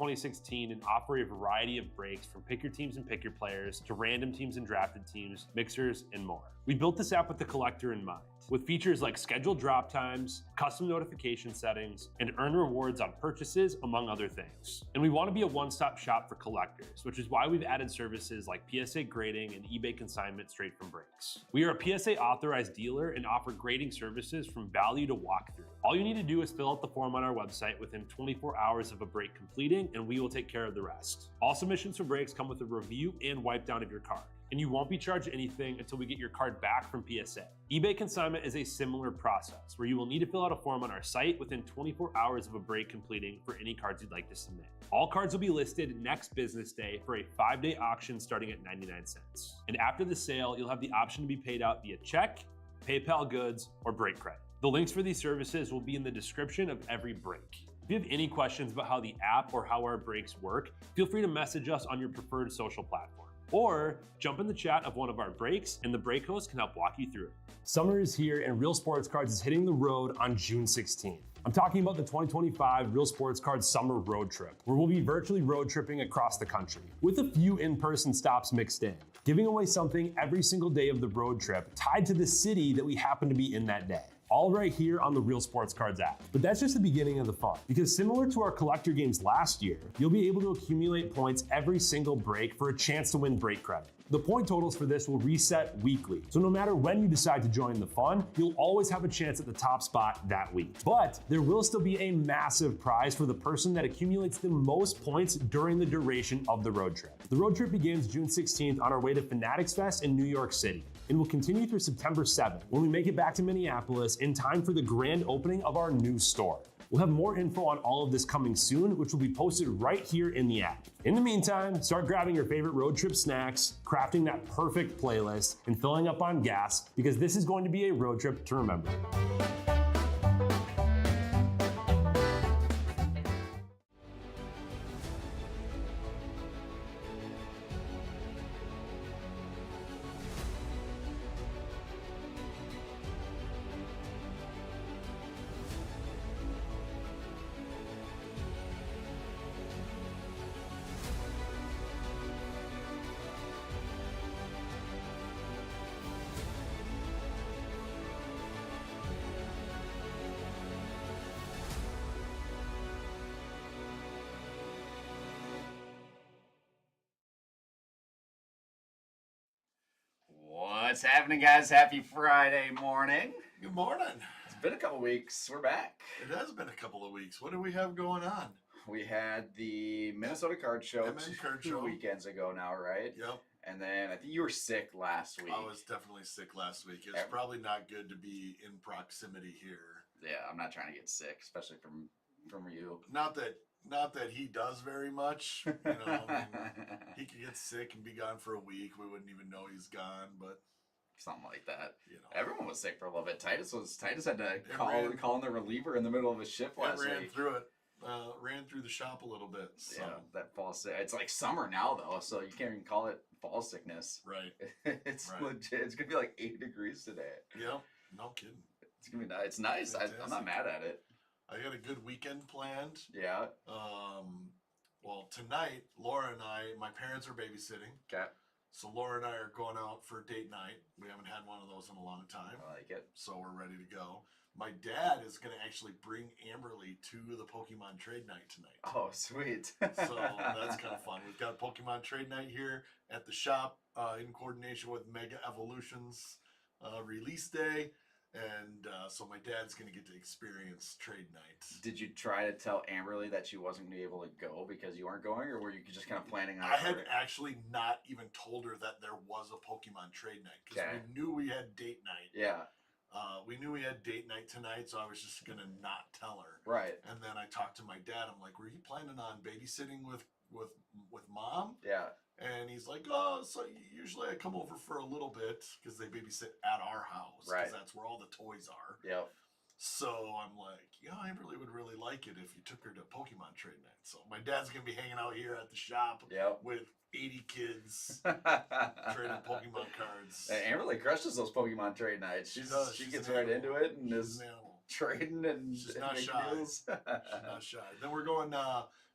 2016 and offer a variety of breaks from pick your teams and pick your players to random teams and drafted teams, mixers, and more. We built this app with the collector in mind, with features like scheduled drop times, custom notification settings, and earn rewards on purchases, among other things. And we want to be a one-stop shop for collectors, which is why we've added services like PSA grading and eBay consignment straight from breaks. We are a PSA authorized dealer and offer grading services from value to walkthrough. All you need to do is fill out the form on our website within 24 hours of a break completing, and we will take care of the rest. All submissions for breaks come with a review and wipe down of your card, and you won't be charged anything until we get your card back from PSA. eBay consignment is a similar process where you will need to fill out a form on our site within 24 hours of a break completing for any cards you'd like to submit. All cards will be listed next business day for a 5-day auction starting at 99 cents. And after the sale, you'll have the option to be paid out via check, PayPal goods, or break credit. The links for these services will be in the description of every break. If you have any questions about how the app or how our breaks work, feel free to message us on your preferred social platform. Or jump in the chat of one of our breaks and the break host can help walk you through it. Summer is here and Real Sports Cards is hitting the road on June 16th. I'm talking about the 2025 Real Sports Cards Summer Road Trip, where we'll be virtually road tripping across the country, with a few in-person stops mixed in, giving away something every single day of the road trip tied to the city that we happen to be in that day. All right here on the Real Sports Cards app. But that's just the beginning of the fun, because similar to our collector games last year, you'll be able to accumulate points every single break for a chance to win break credit. The point totals for this will reset weekly, so no matter when you decide to join the fun, you'll always have a chance at the top spot that week. But there will still be a massive prize for the person that accumulates the most points during the duration of the road trip. The road trip begins June 16th on our way to Fanatics Fest in New York City, and will continue through September 7th when we make it back to Minneapolis in time for the grand opening of our new store. We'll have more info on all of this coming soon, which will be posted right here in the app. In the meantime, start grabbing your favorite road trip snacks, crafting that perfect playlist, and filling up on gas, because this is going to be a road trip to remember. What's happening, guys? Happy Friday morning. Good morning. It's been a couple weeks. We're back. It has been a couple of weeks. What do we have going on? We had the Minnesota Card Show two weekends ago now, right? Yep. And then I think you were sick last week. I was definitely sick last week. It's probably not good to be in proximity here. Yeah, I'm not trying to get sick, especially from you. Not that he does very much. You know, I mean, he could get sick and be gone for a week. We wouldn't even know he's gone, but something like that. You know, everyone was sick for a little bit. Titus had to call in the reliever in the middle of his shift last week. Ran through the shop a little bit. So. Yeah, that fall sick. It's like summer now though, so you can't even call it fall sickness. Right. It's legit. It's gonna be like 8 degrees today. Yeah, no kidding. It's gonna be nice. It's nice. I'm not mad at it. I got a good weekend planned. Yeah. Well, tonight, Laura and I, my parents are babysitting. Okay. So Laura and I are going out for a date night. We haven't had one of those in a long time. I like it. So we're ready to go. My dad is going to actually bring Amberly to the Pokemon trade night tonight. Oh, sweet. So that's kind of fun. We've got Pokemon trade night here at the shop in coordination with Mega Evolution's release day. And so my dad's going to get to experience trade night. Did you try to tell Amberly that she wasn't going to be able to go because you weren't going, or were you just kind of planning on it? I had actually not even told her that there was a Pokemon trade night because we knew we had date night. Yeah. We knew we had date night tonight, so I was just going to not tell her. Right. And then I talked to my dad. I'm like, were you planning on babysitting with mom? Yeah. And he's like, oh, so usually I come over for a little bit because they babysit at our house. Right. Because that's where all the toys are. Yep. So I'm like, Amberly would really like it if you took her to Pokemon trade night. So my dad's going to be hanging out here at the shop with 80 kids trading Pokemon cards. Amberly crushes those Pokemon trade nights. She gets right into it and is trading and she's not shy. She's not shy. Then we're going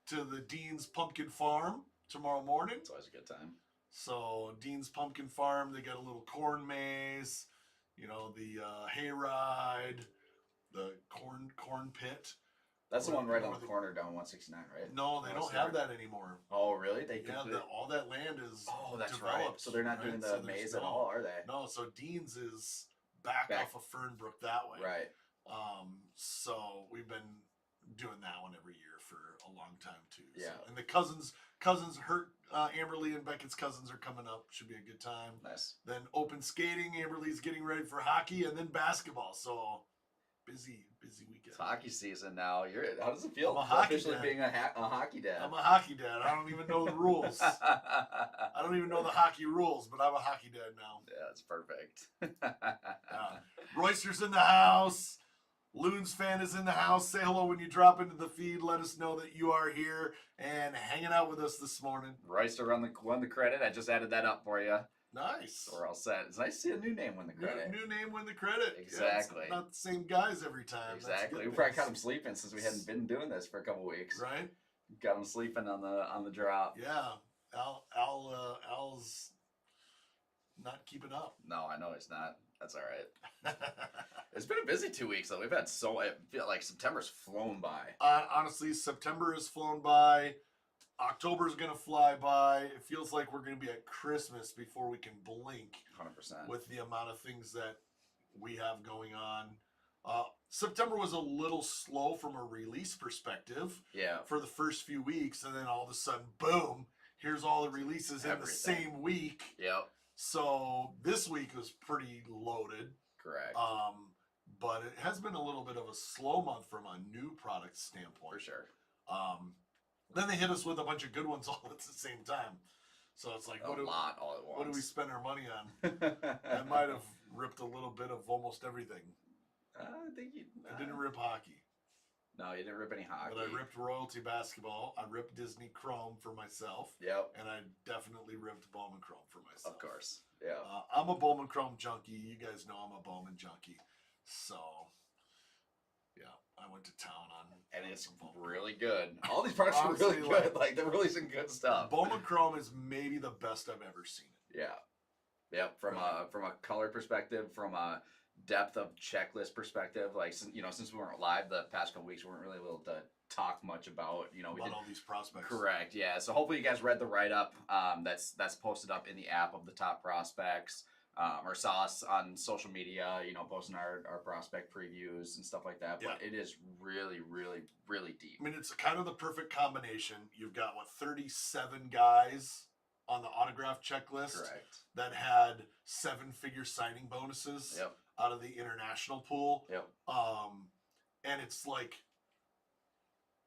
to the Dean's Pumpkin Farm tomorrow morning. It's always a good time. So Dean's Pumpkin Farm, they got a little corn maze, you know, the hayride, the corn pit. That's the one right on the corner down 169, right? No, they don't have that anymore. Oh, really? They all that land is that's developed. Right. So they're not doing the maze at all, are they? No, so Dean's is back off of Fernbrook that way. Right. So we've been doing that one every year for a long time too. Yeah. So, and the cousins Amberly and Beckett's cousins are coming up. Should be a good time. Nice. Then open skating. Amberly's getting ready for hockey, and then basketball. So busy weekend. It's hockey season now. How does it feel? I'm a hockey officially dad. being a hockey dad. I'm a hockey dad. I don't even know the rules. I don't even know the hockey rules, but I'm a hockey dad now. Yeah, that's perfect. Royster's in the house. Loons fan is in the house. Say hello when you drop into the feed. Let us know that you are here and hanging out with us this morning. Royster won the credit. I just added that up for you. Nice. So we're all set. It's nice to see a new name win the credit. New name win the credit. Exactly. Yeah, not the same guys every time. Exactly. We probably got him sleeping since we hadn't been doing this for a couple weeks. Right. Got him sleeping on the drop. Yeah. Al's not keeping up. No, I know he's not. That's all right. It's been a busy 2 weeks though. We've had I feel like September's flown by. Honestly, September has flown by. October's gonna fly by. It feels like we're gonna be at Christmas before we can blink. 100%. With the amount of things that we have going on. September was a little slow from a release perspective. Yeah. For the first few weeks, and then all of a sudden, boom! Here's all the releases in the same week. Yep. So this week was pretty loaded. Correct. But it has been a little bit of a slow month from a new product standpoint. For sure. Then they hit us with a bunch of good ones all at the same time. So it's like, all at once. What do we spend our money on? I might have ripped a little bit of almost everything. I didn't rip hockey. No, you didn't rip any hockey. But I ripped Royalty Basketball. I ripped Disney Chrome for myself. Yep. And I definitely ripped Bowman Chrome for myself. Of course. Yeah. I'm a Bowman Chrome junkie. You guys know I'm a Bowman junkie. So, yeah, I went to town on. And it's really good. All these products are really good. Like they're releasing good stuff. Bowman Chrome is maybe the best I've ever seen it. Yeah. Yep. From a color perspective, from a depth of checklist perspective, like since we weren't live the past couple weeks, we weren't really able to talk much about all these prospects. Correct. Yeah. So hopefully you guys read the write up. That's posted up in the app of the top prospects. Or saw us on social media, posting our prospect previews and stuff like that. But it is really, really, really deep. I mean, it's kind of the perfect combination. You've got 37 guys on the autograph checklist. Correct. That had 7-figure signing bonuses. Yep. Out of the international pool. Yep. And it's like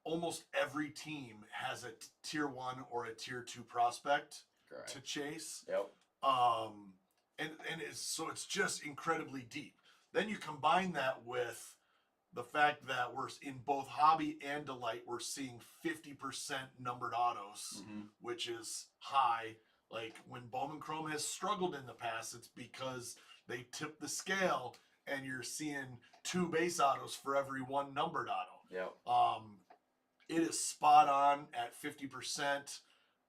almost every team has a tier 1 or a tier 2 prospect to chase. Yep. And it's just incredibly deep. Then you combine that with the fact that we're in both hobby and delight, we're seeing 50% numbered autos, which is high. Like when Bowman Chrome has struggled in the past, it's because they tip the scale and you're seeing 2 base autos for every 1 numbered auto. Yep. It is spot on at 50%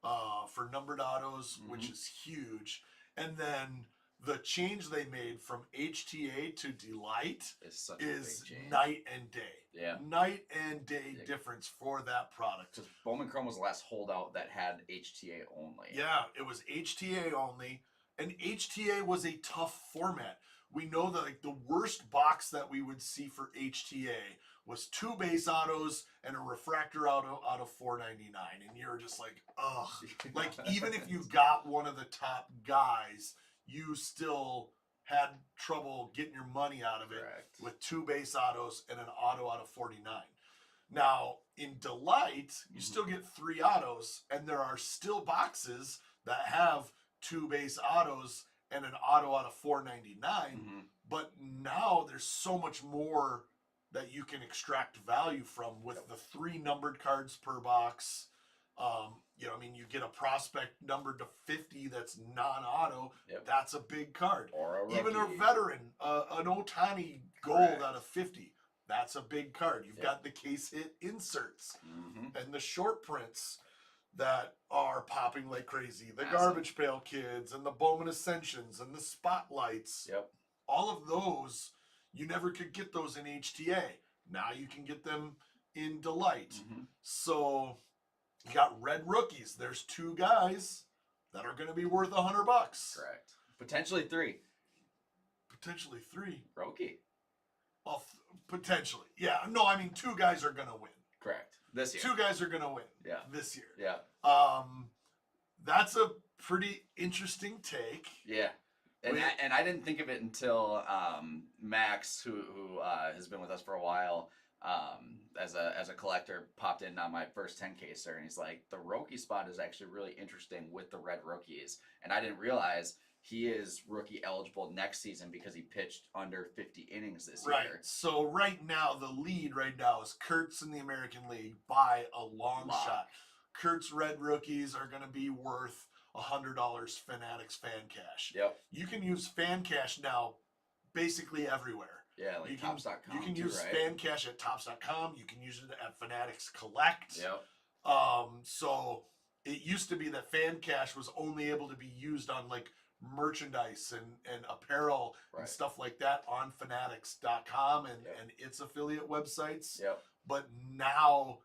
for numbered autos, which is huge. And then the change they made from HTA to Delight is night and day. Yeah. Night and day difference for that product. Because Bowman Chrome was the last holdout that had HTA only. Yeah, it was HTA only. And HTA was a tough format. We know that the worst box that we would see for HTA was 2 base autos and a refractor auto out of $4.99. And you're just like, ugh. Like even if you got one of the top guys, you still had trouble getting your money out of it with 2 base autos and an auto out of 49. Now, in Delight, you still get 3 autos, and there are still boxes that have 2 base autos and an auto out of 499. But now there's so much more that you can extract value from with the 3 numbered cards per box. You get a prospect numbered to 50 that's non-auto. Yep. That's a big card. Or a rookie. Even a veteran, an Ohtani gold out of 50. That's a big card. You've Yep. got the case hit inserts Mm-hmm. and the short prints that are popping like crazy. The Massive. Garbage Pail Kids and the Bowman Ascensions and the Spotlights. Yep. All of those, you never could get those in HTA. Now you can get them in Delight. Mm-hmm. So you got red rookies. There's 2 guys that are going to be worth $100. Correct. Potentially 3. Potentially 3. Roki. Well, potentially. Yeah. No, I mean 2 guys are going to win. Correct. This year. 2 guys are going to win. Yeah. This year. Yeah. That's a pretty interesting take. Yeah. And I didn't think of it until Max, who has been with us for a while, as a collector, popped in on my first 10K-ser, and he's like, the Roki spot is actually really interesting with the red rookies. And I didn't realize he is rookie eligible next season because he pitched under 50 innings this Right. year. So right now, the lead right now is Kurtz in the American League by a long Lock. shot. Kurt's red rookies are going to be worth $100 Fanatics Fan Cash. Yep. You can use Fan Cash now basically everywhere. Yeah, like You can, Tops.com. you can too, use right? Fan Cash at Tops.com. You can use it at Fanatics Collect. Yep. So it used to be that Fan Cash was only able to be used on like merchandise and apparel Right. and stuff like that on Fanatics.com and Yep. and its affiliate websites. Yep. But now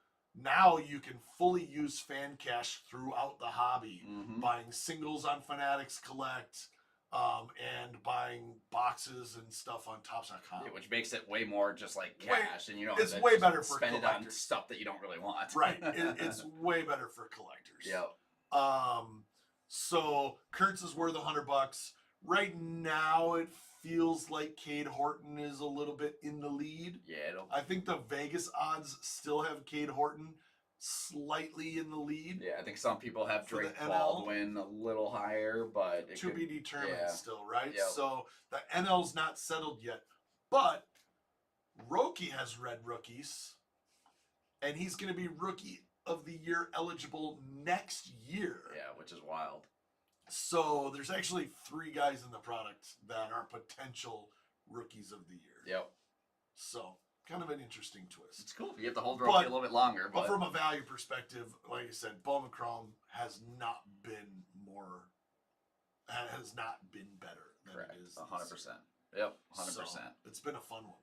you can fully use Fan Cash throughout the hobby, Mm-hmm. buying singles on Fanatics Collect, and buying boxes and stuff on Tops.com. Yeah, which makes it way more just like Way- cash, and it's that way just better for spend it on collectors. stuff that you don't really want. Right. It's way better for collectors. Yep. So Kurtz is worth $100. Right now, it feels like Cade Horton is a little bit in the lead. Yeah. I think the Vegas odds still have Cade Horton slightly in the lead. Yeah, I think some people have For the Drake NL? Baldwin a little higher, but it To could, be determined yeah. still, right? Yep. So the NL's not settled yet. But Roki has red rookies, and he's going to be Rookie of the Year eligible next year. Yeah, which is wild. So there's actually 3 guys in the product that are potential Rookies of the Year. Yep. So kind of an interesting twist. It's cool. You have to hold But- Roki a little bit longer, But but from a value perspective, like I said, Bowman Chrome has not been better than correct. it is. 100%. Yep, 100%. So, it's been a fun one.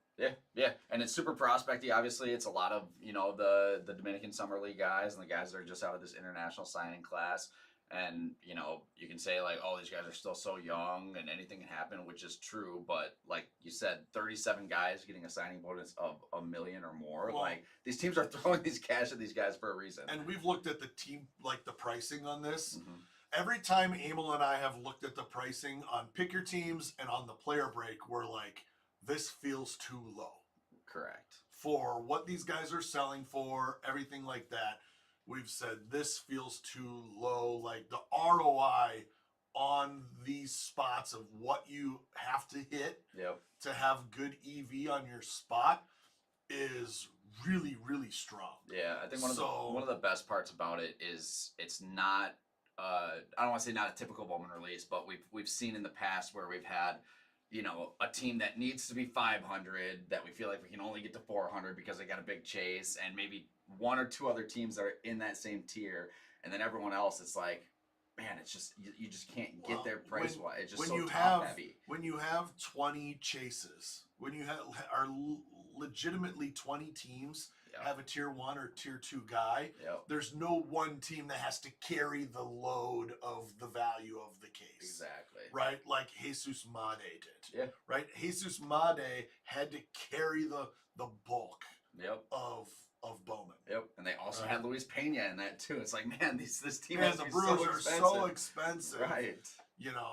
Yeah, and it's super prospecty. Obviously, it's a lot of the Dominican Summer League guys and the guys that are just out of this international signing class. And you can say like, oh, these guys are still so young and anything can happen, which is true. But like you said, 37 guys getting a signing bonus of $1 million or more. Well- like these teams are throwing these cash at these guys for a reason. And we've looked at the team, like the pricing on this. Mhm. Every time Emil and I have looked at the pricing on Pick Your Teams and on the Player Break, we're like, this feels too low Correct. for what these guys are selling for, everything like that. We've said this feels too low. Like the ROI on these spots of what you have to hit Yep. to have good EV on your spot is really, really strong. Yeah, I think one So- of the best parts about it is it's not. I don't want to say not a typical Bowman release, but we've seen in the past where we've had, a team that needs to be 500 that we feel like we can only get to 400 because they got a big chase, and maybe 1 or 2 other teams that are in that same tier, and then everyone else, it's like, man, it's just you just can't get Well, there price wise. It's just when so you top have heavy. when you have 20 chases, when you are legitimately 20 teams Yep. have a tier 1 or tier 2 guy, Yep. there's no one team that has to carry the load of the value of the case. Exactly. Right? Like Jesus Made did. Yeah. Right? Jesus Made had to carry the bulk Yep. of Bowman. Yep. And they also Right. had Luis Pena in that too. It's like, man, this team Man, has the to be Brewers so are expensive. so expensive. Right.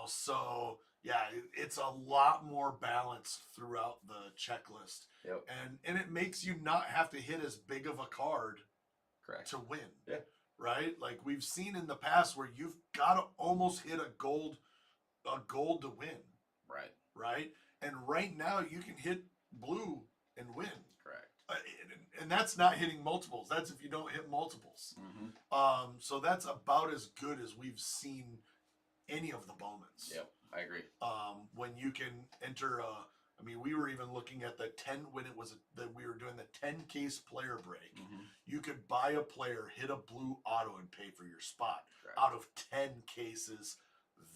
So yeah, it's a lot more balance throughout the checklist. Yep. And it makes you not have to hit as big of a card Correct. to win. Yeah. Right? Like we've seen in the past where you've got to almost hit a gold to win, Right. right? And right now you can hit blue and win. Correct. And that's not hitting multiples. That's if you don't hit multiples. Mm-hmm. So that's about as good as we've seen any of the Bowmans. Yep. I agree. When you can enter I mean, we were even looking at the 10 when it was that we were doing the 10 case player break. Mm-hmm. You could buy a player, hit a blue auto, and pay for your spot. Correct. Out of 10 cases,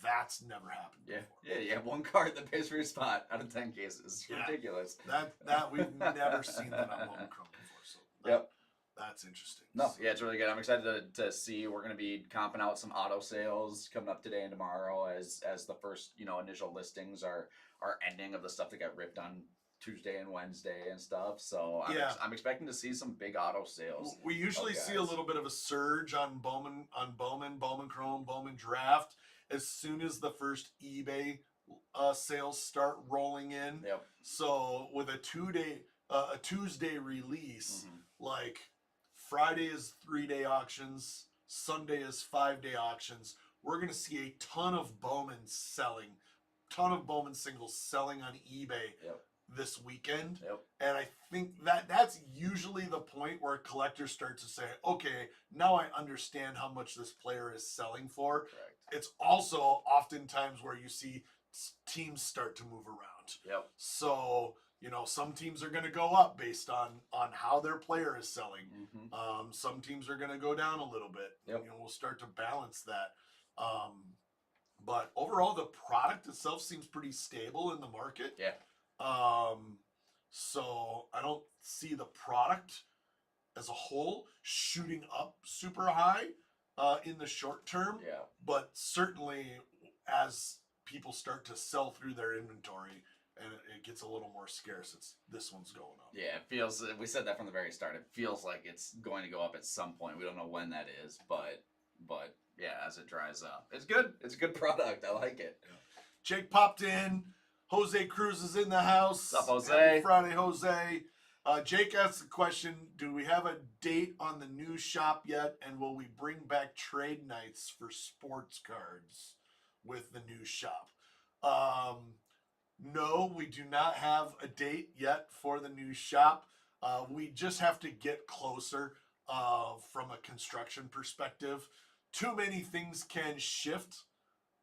that's never happened before. Yeah, you have one card that pays for your spot out of 10 cases. It's ridiculous. That we've never seen that on Bowman Chrome before. So that's interesting. No, yeah, it's really good. I'm excited to see. We're going to be comping out some auto sales coming up today and tomorrow as the first initial listings are ending of the stuff that got ripped on Tuesday and Wednesday and stuff. So I'm expecting to see some big auto sales. We usually see a little bit of a surge on Bowman Chrome, Bowman Draft as soon as the first eBay sales start rolling in. Yep. So with a Tuesday release, like Friday is 3-day auctions, Sunday is 5-day auctions. We're gonna see a ton of Bowman singles selling on eBay this weekend. Yep. And I think that's usually the point where collectors start to say, okay, now I understand how much this player is selling for. Correct. It's also oftentimes where you see teams start to move around. Yep. So, some teams are going to go up based on how their player is selling. Some teams are going to go down a little bit. Yep. We'll start to balance that. But overall, the product itself seems pretty stable in the market. Yeah. So I don't see the product as a whole shooting up super high in the short term. Yeah. But certainly as people start to sell through their inventory and it gets a little more scarce, this one's going up. Yeah, it feels, we said that from the very start, it feels like it's going to go up at some point. We don't know when that is, but yeah, as it dries up. It's good. It's a good product. I like it. Yeah. Jake popped in. Jose Cruz is in the house. What's up, Jose? Happy Friday, Jose. Jake asked the question, do we have a date on the new shop yet? And will we bring back trade nights for sports cards with the new shop? No, we do not have a date yet for the new shop. We just have to get closer from a construction perspective. Too many things can shift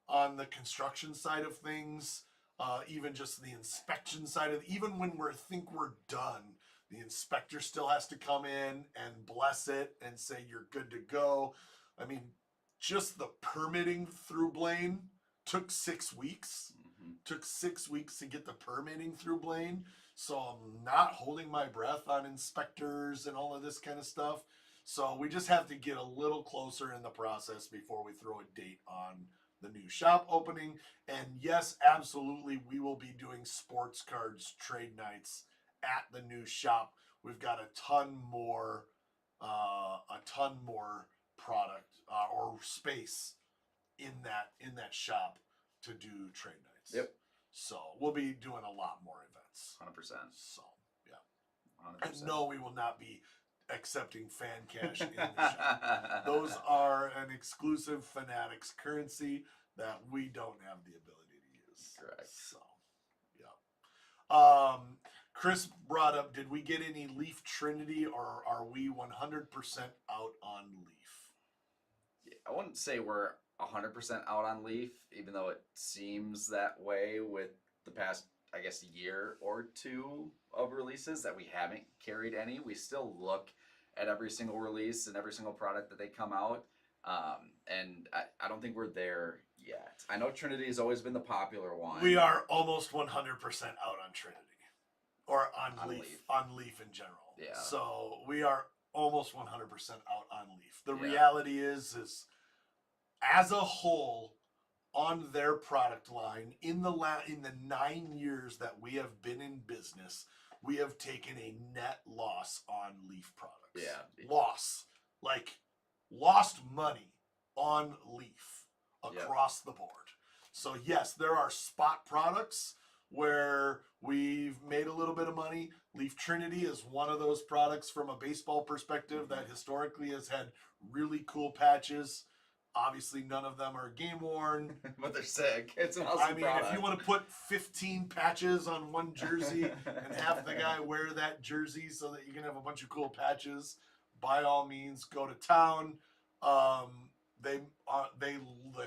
on the construction side of things. Even just the inspection side of even when think we're done, the inspector still has to come in and bless it and say you're good to go. I mean, just the permitting through Blaine took 6 weeks. Took 6 weeks to get the permitting through Blaine. So I'm not holding my breath on inspectors and all of this kind of stuff. So we just have to get a little closer in the process before we throw a date on the new shop opening. And yes, absolutely, we will be doing sports cards trade nights at the new shop. We've got a ton more product or space in that shop to do trade nights. Yep. So we'll be doing a lot more events. 100%. So yeah. 100%. And no, we will not be accepting fan cash in the shop. Those are an exclusive Fanatics currency that we don't have the ability to use. Correct. So, yeah. Chris brought up, did we get any Leaf Trinity or are we 100% out on Leaf? Yeah, I wouldn't say we're 100% out on Leaf, even though it seems that way with the past, I guess, year or two of releases that we haven't carried any. We still look at every single release and every single product that they come out. And I don't think we're there yet. I know Trinity has always been the popular one. We are almost 100% out on Trinity. Or on Leaf. On Leaf in general. Yeah. So we are almost 100% out on Leaf. The reality is as a whole, on their product line, in the 9 years that we have been in business, we have taken a net loss on Leaf products. Yeah. Loss. Like, lost money on Leaf across the board. So, yes, there are spot products where we've made a little bit of money. Leaf Trinity is one of those products from a baseball perspective that historically has had really cool patches. Obviously, none of them are game worn. But they're sick. It's an awesome product. If you want to put 15 patches on one jersey and have the guy wear that jersey so that you can have a bunch of cool patches, by all means, go to town. The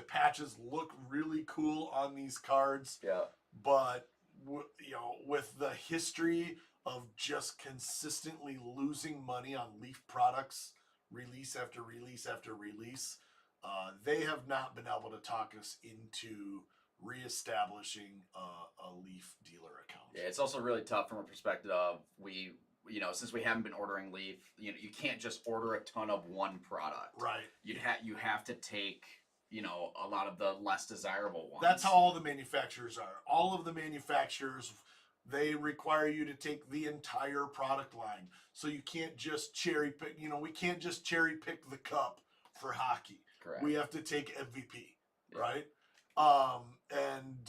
patches look really cool on these cards. Yeah. But with the history of just consistently losing money on Leaf products, release after release after release, they have not been able to talk us into reestablishing a Leaf dealer account. Yeah, it's also really tough from a perspective of since we haven't been ordering Leaf, you can't just order a ton of one product. Right. You have to take a lot of the less desirable ones. That's how all the manufacturers are. All of the manufacturers, they require you to take the entire product line. So you can't just cherry pick. We can't just cherry pick the cup for hockey. Correct. We have to take MVP, yeah. right? And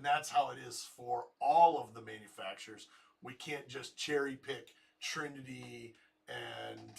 that's how it is for all of the manufacturers. We can't just cherry pick Trinity and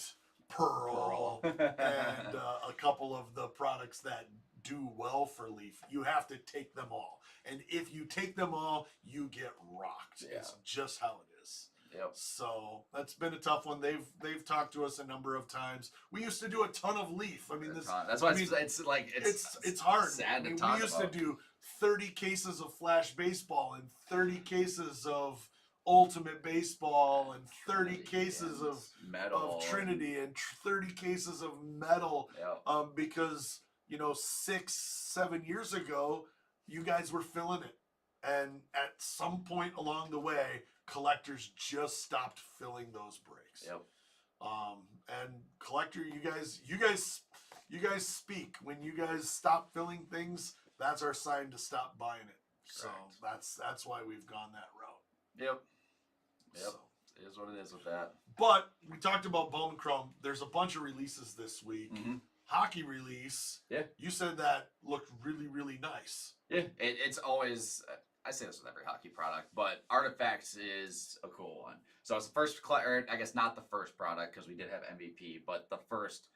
Pearl and a couple of the products that do well for Leaf. You have to take them all. And if you take them all, you get rocked. Yeah. It's just how it is. Yep. So that's been a tough one. They've talked to us a number of times. We used to do a ton of Leaf. I mean, that's why it's hard. Sad we used to do 30 cases of Flash Baseball and 30 cases of Ultimate Baseball and 30 cases of Metal Trinity and 30 cases of Metal. Yeah. Because 6-7 years ago, you guys were filling it, and at some point along the way, collectors just stopped filling those breaks. Yep. And collector, you guys speak. When you guys stop filling things, that's our sign to stop buying it. Correct. So that's why we've gone that route. Yep. So. It is what it is with that. But we talked about Bone Chrome. There's a bunch of releases this week. Mm-hmm. Hockey release. Yeah. You said that looked really, really nice. Yeah. It's always, I say this with every hockey product, but Artifacts is a cool one. So it's the first, or I guess not the first product because we did have MVP, but the first,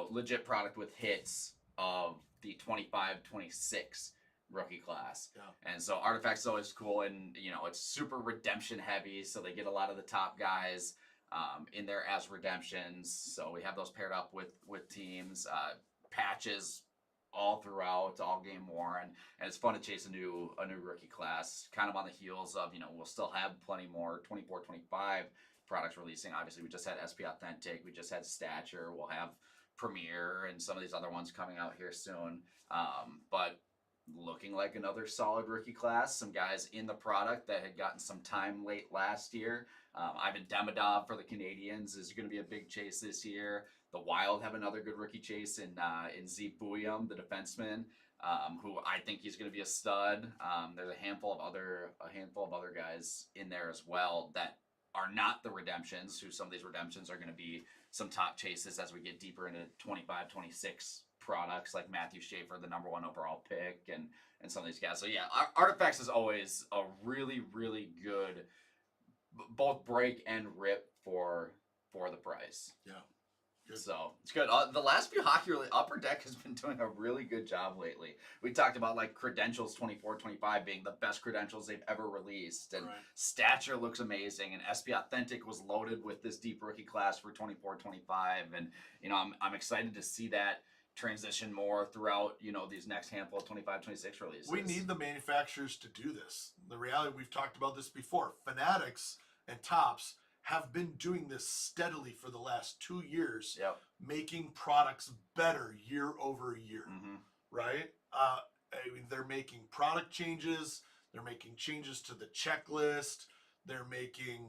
legit product with hits of the 25-26 rookie class. Yeah. And so Artifacts is always cool, and it's super redemption heavy, so they get a lot of the top guys in there as redemptions. So we have those paired up with teams, patches all throughout, all game worn, and it's fun to chase a new rookie class, kind of on the heels of we'll still have plenty more 24-25 products releasing. Obviously, we just had SP Authentic, we just had Stature, we'll have Premier and some of these other ones coming out here soon. But looking like another solid rookie class. Some guys in the product that had gotten some time late last year. Ivan Demidov for the Canadians is going to be a big chase this year. The Wild have another good rookie chase in Z Buyam, the defenseman, who I think he's going to be a stud. There's a handful of other guys in there as well that are not the redemptions, who some of these redemptions are going to be some top chases as we get deeper into 25-26 products, like Matthew Schaefer, the number 1 overall pick, and some of these guys. So yeah, Artifacts is always a really, really good both break and rip for the price. Yeah. Good. So it's good. The last few hockey Upper Deck has been doing a really good job lately. We talked about like Credentials 24-25 being the best credentials they've ever released, and Stature looks amazing, and SP Authentic was loaded with this deep rookie class for 24-25, and I'm excited to see that transition more throughout these next handful of 25-26 releases. We need the manufacturers to do this. The reality, we've talked about this before, Fanatics and Topps have been doing this steadily for the last 2 years. Yep. Making products better year over year. Mm-hmm. Right? They're making product changes, they're making changes to the checklist, they're making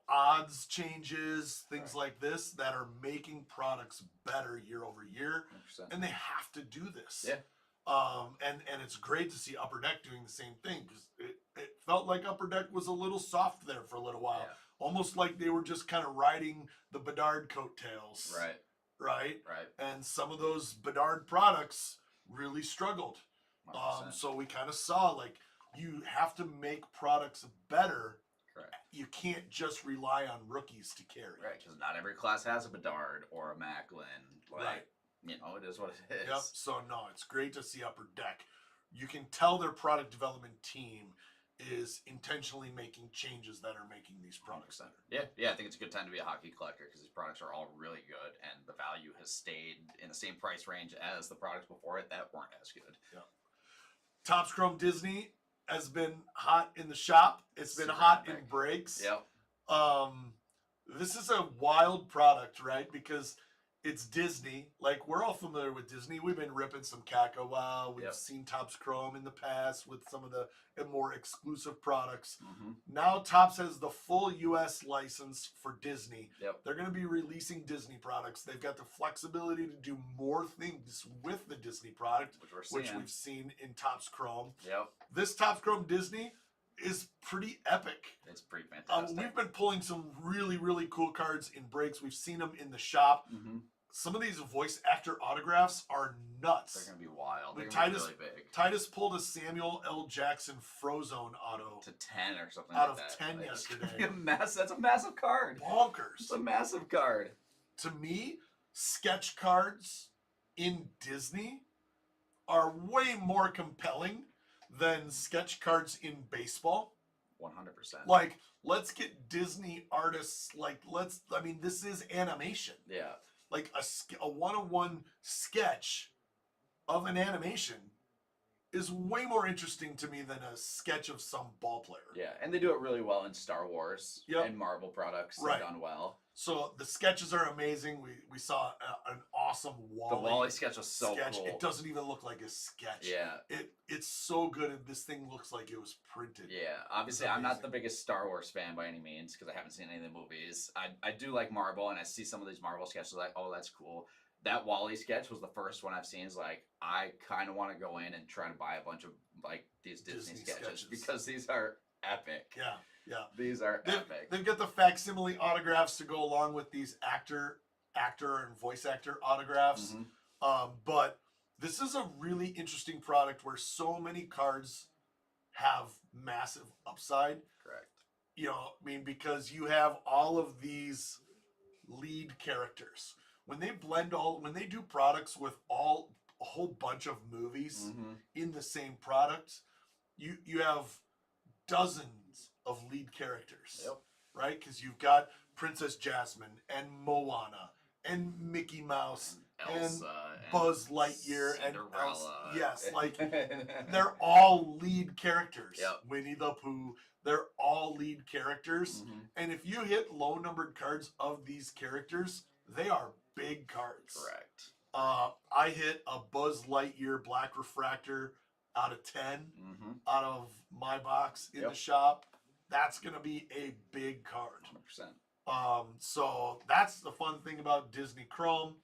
odds changes, things like this that are making products better year over year. 100%. And they have to do this. Yeah. And it's great to see Upper Deck doing the same thing, because it felt like Upper Deck was a little soft there for a little while. Yeah. Almost like they were just kind of riding the Bedard coattails. Right? And some of those Bedard products really struggled. So we kind of saw, like, you have to make products better. Correct. You can't just rely on rookies to carry. Right, because not every class has a Bedard or a Macklin. Right. It is what it is. Yep. So no, it's great to see Upper Deck. You can tell their product development team is intentionally making changes that are making these products better. Yeah, I think it's a good time to be a hockey collector because these products are all really good, and the value has stayed in the same price range as the products before it that weren't as good. Yeah. Topps Chrome Disney has been hot in the shop. It's been Super hot epic. in breaks. Yep. This is a wild product, right? Because it's Disney. Like, we're all familiar with Disney. We've been ripping some Kakawa. We've Yep. seen Topps Chrome in the past with some of the more exclusive products. Mm-hmm. Now Topps has the full U.S. license for Disney. Yep. They're going to be releasing Disney products. They've got the flexibility to do more things with the Disney product, which we've seen in Topps Chrome. Yep. This Topps Chrome Disney is pretty epic. It's pretty fantastic. We've been pulling some really, really cool cards in breaks. We've seen them in the shop. Mm-hmm. Some of these voice actor autographs are nuts. They're going to be wild. They're Titus, gonna be really big. Titus pulled a Samuel L. Jackson Frozone auto. To 10 or something out like of that. 10 Like, yesterday. That's a massive card. Bonkers. It's a massive card. To me, sketch cards in Disney are way more compelling than sketch cards in baseball. 100%. Like, let's get Disney artists, this is animation. Yeah. Like a one-on-one sketch of an animation is way more interesting to me than a sketch of some ball player. Yeah, and they do it really well in Star Wars and Marvel products. Right. They've done well. So the sketches are amazing. We saw an awesome Wally. The Wally sketch was so cool. It doesn't even look like a sketch. Yeah. It's so good, and this thing looks like it was printed. Yeah, obviously I'm not the biggest Star Wars fan by any means because I haven't seen any of the movies. I do like Marvel, and I see some of these Marvel sketches like, oh, that's cool. That Wally sketch was the first one I've seen. Is like, I kind of want to go in and try to buy a bunch of like these Disney sketches because these are epic. Yeah. Yeah, these are epic. They've got the facsimile autographs to go along with these actor and voice actor autographs. Mm-hmm. But this is a really interesting product where so many cards have massive upside. Correct. You know, I mean, because you have all of these lead characters. When they do products with a whole bunch of movies in the same product, you have dozens of lead characters. Yep. Right? Because you've got Princess Jasmine and Moana and Mickey Mouse and Buzz Lightyear and Cinderella. Yes, like they're all lead characters. Yep. Winnie the Pooh, they're all lead characters. Mm-hmm. And if you hit low numbered cards of these characters, they are big cards. Correct. I hit a Buzz Lightyear Black Refractor out of 10 out of my box in the shop. That's going to be a big card. 100%. So that's the fun thing about Disney Chrome.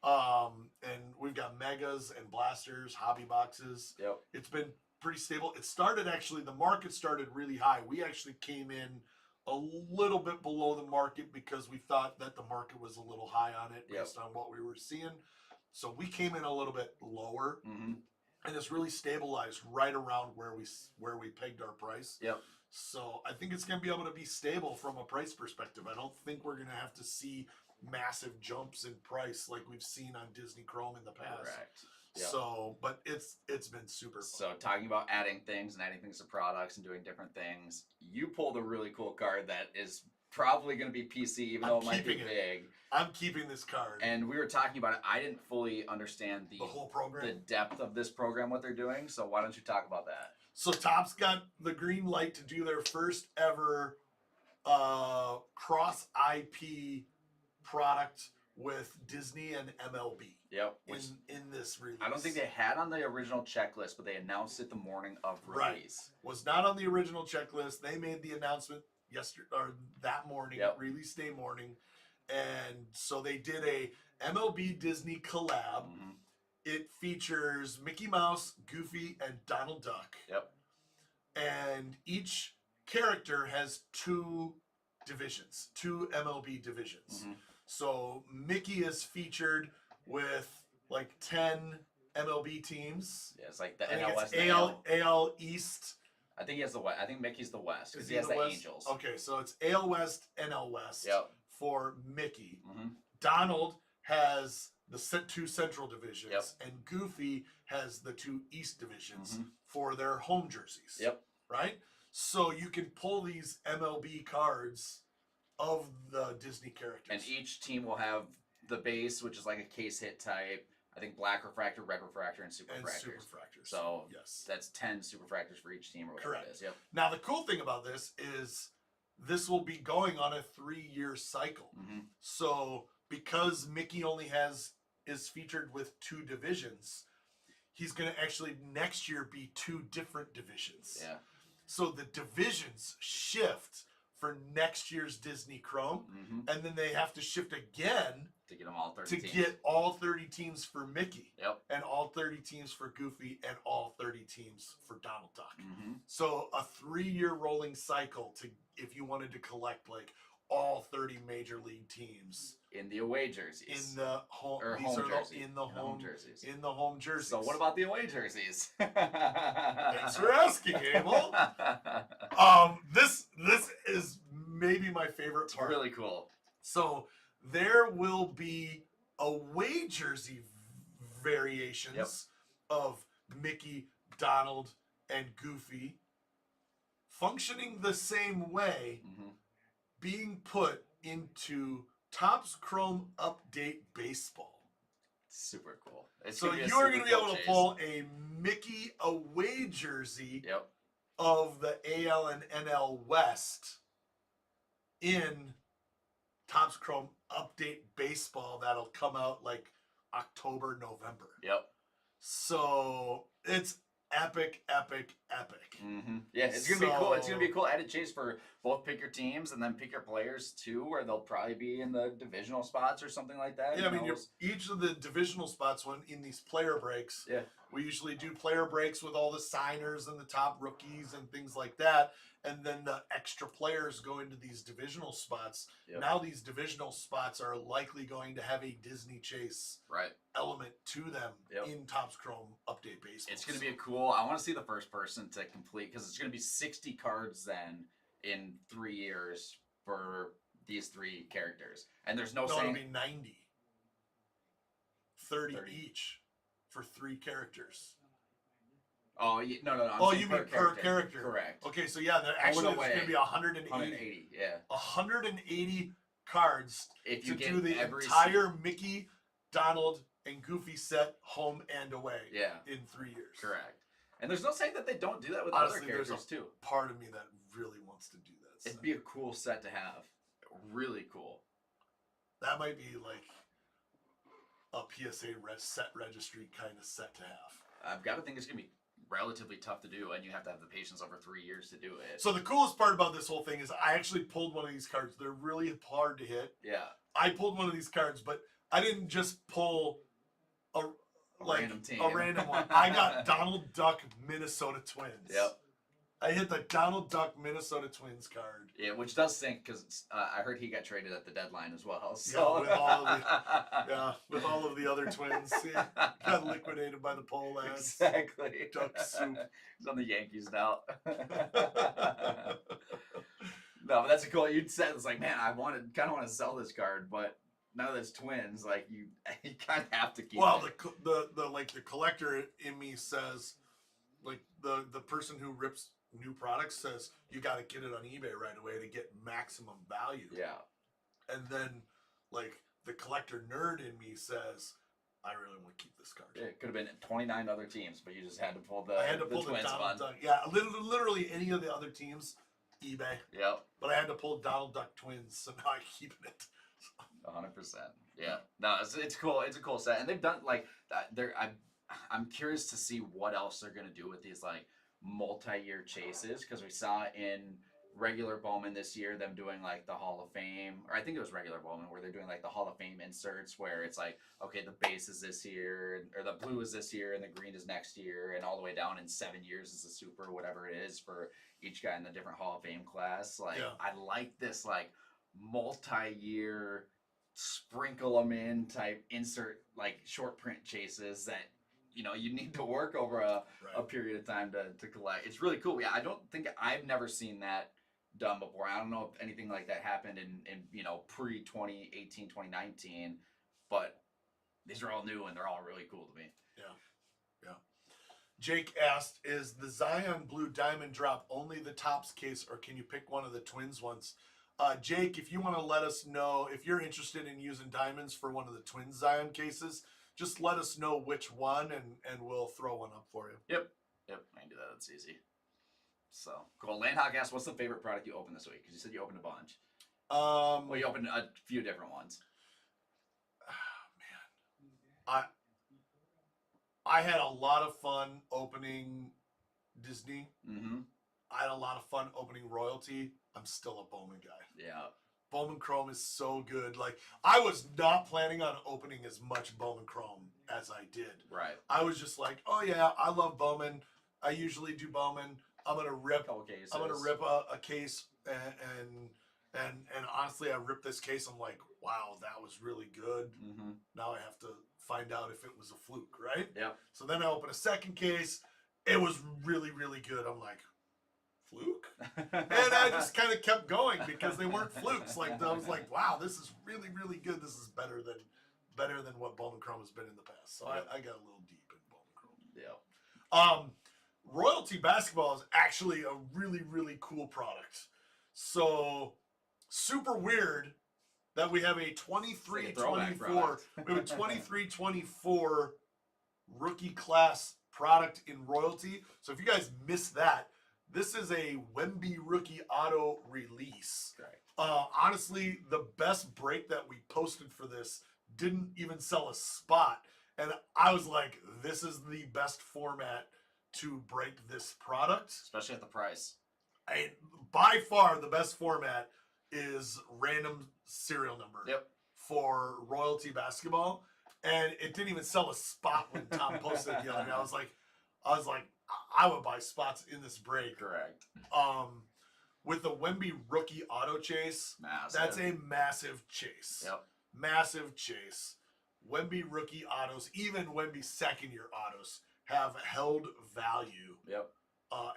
And we've got megas and blasters, hobby boxes. Yep. It's been pretty stable. The market started really high. We actually came in a little bit below the market because we thought that the market was a little high on it based on what we were seeing. So we came in a little bit lower. Mm-hmm. And it's really stabilized right around where we pegged our price. Yep. So I think it's going to be able to be stable from a price perspective. I don't think we're going to have to see massive jumps in price like we've seen on Disney Chrome in the past. Correct. Yep. So, but it's been super fun. So talking about adding things to products and doing different things, you pulled a really cool card that is probably going to be PC, even though it might be big. I'm keeping this card. And we were talking about it. I didn't fully understand the whole program, the depth of this program, what they're doing. So why don't you talk about that? So Topps got the green light to do their first ever cross IP product with Disney and MLB. Yep. In this release. I don't think they had on the original checklist, but they announced it the morning of release. Right. Was not on the original checklist. They made the announcement that morning, release day morning. And so they did a MLB Disney collab. Mm-hmm. It features Mickey Mouse, Goofy, and Donald Duck. Yep. And each character has two MLB divisions. Mm-hmm. So Mickey is featured with like 10 MLB teams. Yeah, it's like the NL West. AL East. I think he has the West. I think Mickey's the West because he has the the Angels. Okay, so it's AL West, NL West for Mickey. Mm-hmm. Donald has the two Central divisions, Yep. and Goofy has the two East divisions for their home jerseys. Yep. Right? So you can pull these MLB cards of the Disney characters. And each team will have the base, which is like a case hit type, I think black refractor, red refractor, and super And refractors. super refractors. So yes, that's 10 super refractors for each team or whatever correct. it is. Yep. Now the cool thing about this is this will be going on a 3-year cycle. Mm-hmm. So because Mickey only is featured with 2 divisions, he's going to actually next year be 2 different divisions. Yeah. So the divisions shift for next year's Disney Chrome, and then they have to shift again to get them all 30 to teams. get all 30 teams for Mickey. Yep. And all 30 teams for Goofy and all 30 teams for Donald Duck. Mm-hmm. So a 3-year rolling cycle to if you wanted to collect like all 30 major league teams in the away jerseys. in the home or these home are jersey. in the home jerseys. in the home jerseys. So what about the away jerseys? Thanks for asking, Emil. This is maybe my favorite part. Really cool. So there will be away jersey variations of Mickey, Donald, and Goofy functioning the same way, being put into Topps Chrome Update Baseball. Super cool. So you are going to be able to pull a Mickey away jersey of the AL and NL West in Topps Chrome Update Baseball that'll come out like October, November. Yep. So it's epic. Yeah, it's gonna be cool. It's gonna be a cool added chase for both pick your teams and then pick your players too, where they'll probably be in the divisional spots or something like that. Yeah, I mean, each of the divisional spots when in these player breaks. Yeah. We usually do player breaks with all the signers and the top rookies and things like that. And then the extra players go into these divisional spots. Yep. Now these divisional spots are likely going to have a Disney Chase element to them in Topps Chrome Update Baseball. It's going to be a cool. I want to see the first person to complete because it's going to be 60 cards then in 3 years for these 3 characters. And there's no saying. It'll be 90. 30 each for 3 characters. Oh, no. Oh, you mean per character? Correct. Okay, so yeah, actually it's going to be 180. 180, yeah. 180 cards if you to do the every entire Mickey, Donald, and Goofy set home and away. Yeah. In 3 years. Correct. And there's no saying that they don't do that with Honestly, other characters there's a too. Part of me that really wants to do that. It'd be a cool set to have. Really cool. That might be like a PSA set registry kind of set to have. I've got to think it's going to be relatively tough to do, and you have to have the patience over 3 years to do it. So the coolest part about this whole thing is I actually pulled one of these cards. They're really hard to hit. Yeah. I pulled one of these cards, but I didn't just pull a random team. A random one. I got Donald Duck Minnesota Twins. Yep. I hit the Donald Duck Minnesota Twins card. Yeah, which does stink because I heard he got traded at the deadline as well. So. With all of the other Twins. Yeah, got liquidated by the pole lads. Exactly. Duck soup. He's on the Yankees now. No, but that's a cool. You said it's like, man, I kind of want to sell this card, but now that it's Twins, like you kind of have to keep. Well, it. the collector in me says, like the person who rips new products says you got to get it on eBay right away to get maximum value. Yeah. And then like the collector nerd in me says, I really want to keep this card. It could have been 29 other teams, but you just had to pull the. I had to pull the Twins Donald one. Duck. Yeah, literally any of the other teams, eBay. Yep. But I had to pull Donald Duck Twins, so now I'm keeping it. 100%. Yeah. No, it's cool. It's a cool set, and they've done like I'm curious to see what else they're gonna do with these like multi-year chases because we saw in regular Bowman this year them doing like the Hall of Fame, or I think it was regular Bowman where they're doing like the Hall of Fame inserts where it's like, okay, the base is this year, or the blue is this year and the green is next year, and all the way down in 7 years is the super, whatever it is for each guy in the different Hall of Fame class. Like I like this like multi-year sprinkle them in type insert like short print chases that you need to work over a period of time to collect. It's really cool. Yeah, I've never seen that done before. I don't know if anything like that happened in pre 2018, 2019, but these are all new and they're all really cool to me. Yeah. Jake asked, is the Zion Blue Diamond drop only the Topps case, or can you pick one of the Twins ones? Jake, if you want to let us know if you're interested in using diamonds for one of the Twins Zion cases, just let us know which one, and we'll throw one up for you. Yep, I can do that. That's easy. So cool. Landhawk asked, "What's the favorite product you opened this week?" Because you said you opened a bunch. Well, you opened a few different ones. Man, I had a lot of fun opening Disney. Mm-hmm. I had a lot of fun opening Royalty. I'm still a Bowman guy. Yeah. Bowman Chrome is so good. Like, I was not planning on opening as much Bowman Chrome as I did. Right. I was just like, oh yeah, I love Bowman. I usually do Bowman. I'm gonna rip. I'm gonna rip a case, and honestly, I ripped this case. I'm like, wow, that was really good. Mm-hmm. Now I have to find out if it was a fluke, right? Yep. So then I open a second case. It was really, really good. I'm like, fluke? And I just kind of kept going because they weren't flukes. Like, I was like, wow, this is really, really good. This is better than what Bowman Chrome has been in the past. So I got a little deep in Bowman Chrome. Yeah. Royalty basketball is actually a really, really cool product. So super weird that we have a 23-24 we have a 23-24 rookie class product in Royalty. So if you guys missed that, this is a Wemby rookie auto release. Right. Honestly, the best break that we posted for this didn't even sell a spot. And I was like, this is the best format to break this product. Especially at the price. By far, the best format is random serial number. Yep. For Royalty basketball. And it didn't even sell a spot when Tom posted it the other day. I was like, I would buy spots in this break. Correct. With the Wemby rookie auto chase, that's a massive chase. Yep. Massive chase. Wemby rookie autos, even Wemby second year autos, have held value. Yep.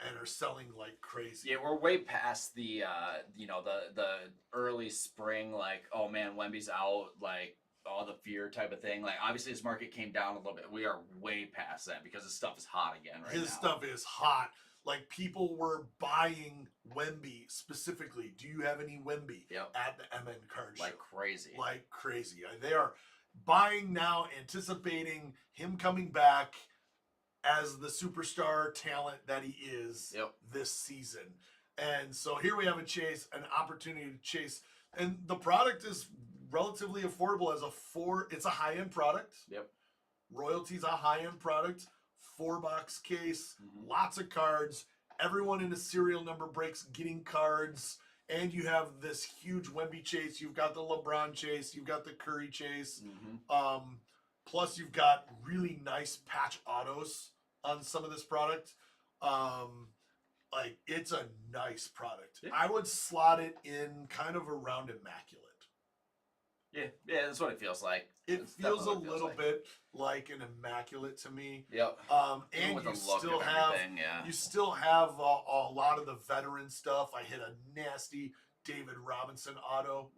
And are selling like crazy. Yeah, we're way past the the early spring, like, oh man, Wemby's out, like all the fear type of thing. Like, obviously his market came down a little bit. We are way past that because his stuff is hot again right now. His stuff is hot. Like, people were buying Wemby specifically. Do you have any Wemby? Yep. At the MN card show? Like crazy. Like crazy. They are buying now, anticipating him coming back as the superstar talent that he is this season. And so here we have an opportunity to chase. And the product is relatively affordable as it's a high-end product. Yep. Royalty's a high-end product. 4-box case, lots of cards. Everyone in a serial number breaks getting cards. And you have this huge Wemby chase. You've got the LeBron chase. You've got the Curry chase. Plus, you've got really nice patch autos on some of this product. Like, it's a nice product. Yeah. I would slot it in kind of around immaculate. Yeah, that's what it feels like. It feels a little bit like an immaculate to me. Yep. And with you the look still of have everything, yeah. you still have a lot of the veteran stuff. I hit a nasty David Robinson auto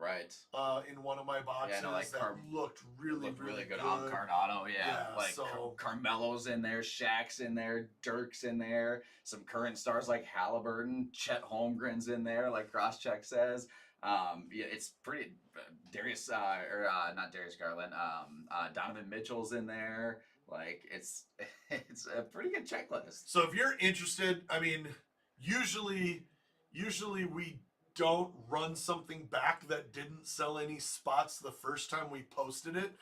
in one of my boxes that looked really good. On-card auto, yeah. Like so, Carmelo's in there, Shaq's in there, Dirk's in there, some current stars like Halliburton, Chet Holmgren's in there, like Crosscheck says. Yeah, it's pretty. Not Darius Garland. Donovan Mitchell's in there. Like, it's a pretty good checklist. So if you're interested, I mean, usually we don't run something back that didn't sell any spots the first time we posted it.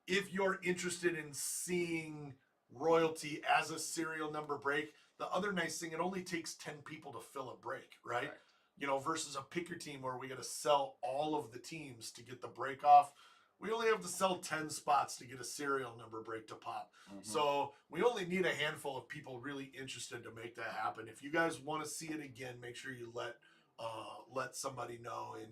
If you're interested in seeing Royalty as a serial number break, the other nice thing, it only takes 10 people to fill a break, right? You know, versus a pick your team where we got to sell all of the teams to get the break off. We only have to sell 10 spots to get a serial number break to pop. So we only need a handful of people really interested to make that happen. If you guys want to see it again, make sure you let somebody know in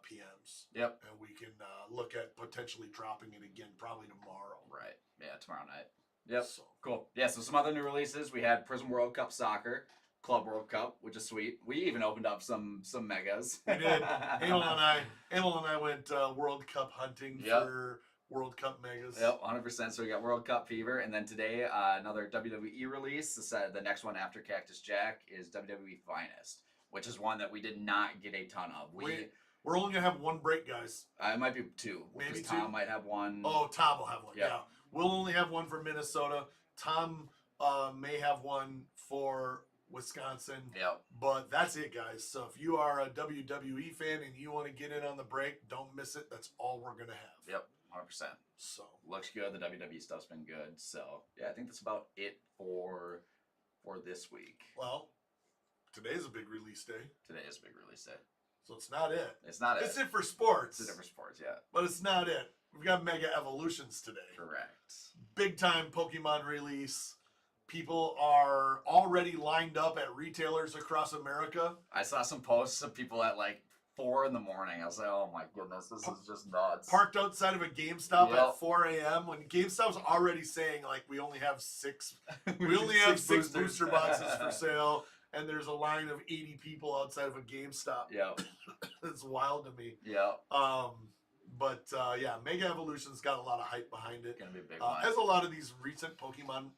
PMs. Yep. And we can look at potentially dropping it again probably tomorrow. Right. Yeah, tomorrow night. Yep. So cool. Yeah, so some other new releases. We had Prism World Cup Soccer, Club World Cup, which is sweet. We even opened up some megas. We did. Emil and I went World Cup hunting for World Cup megas. Yep, 100%. So we got World Cup fever, and then today another WWE release. The next one after Cactus Jack is WWE Finest, which is one that we did not get a ton of. We're only gonna have one break, guys. It might be two. Maybe Tom two. might have one. Oh, Tom will have one. Yeah. We'll only have one for Minnesota. Tom may have one for Wisconsin. Yep. But that's it, guys. So if you are a WWE fan and you want to get in on the break, don't miss it. That's all we're going to have. Yep, 100%. So looks good. The WWE stuff's been good. So yeah, I think that's about it for this week. Well, today's a big release day. Today is a big release day. So it's not it. It's not it. It's it for sports. It's it for sports, yeah. But it's not it. We've got Mega Evolutions today. Correct. Big time Pokemon release. People are already lined up at retailers across America. I saw some posts of people at like 4 a.m. I was like, oh my goodness, this is just nuts. Parked outside of a GameStop Yep. at 4 a.m. when GameStop's already saying like we only have six booster boxes for sale, and there's a line of 80 people outside of a GameStop. Yeah. It's wild to me. Yeah. But yeah, Mega Evolution's got a lot of hype behind it. Gonna be a big one. As a lot of these recent Pokemon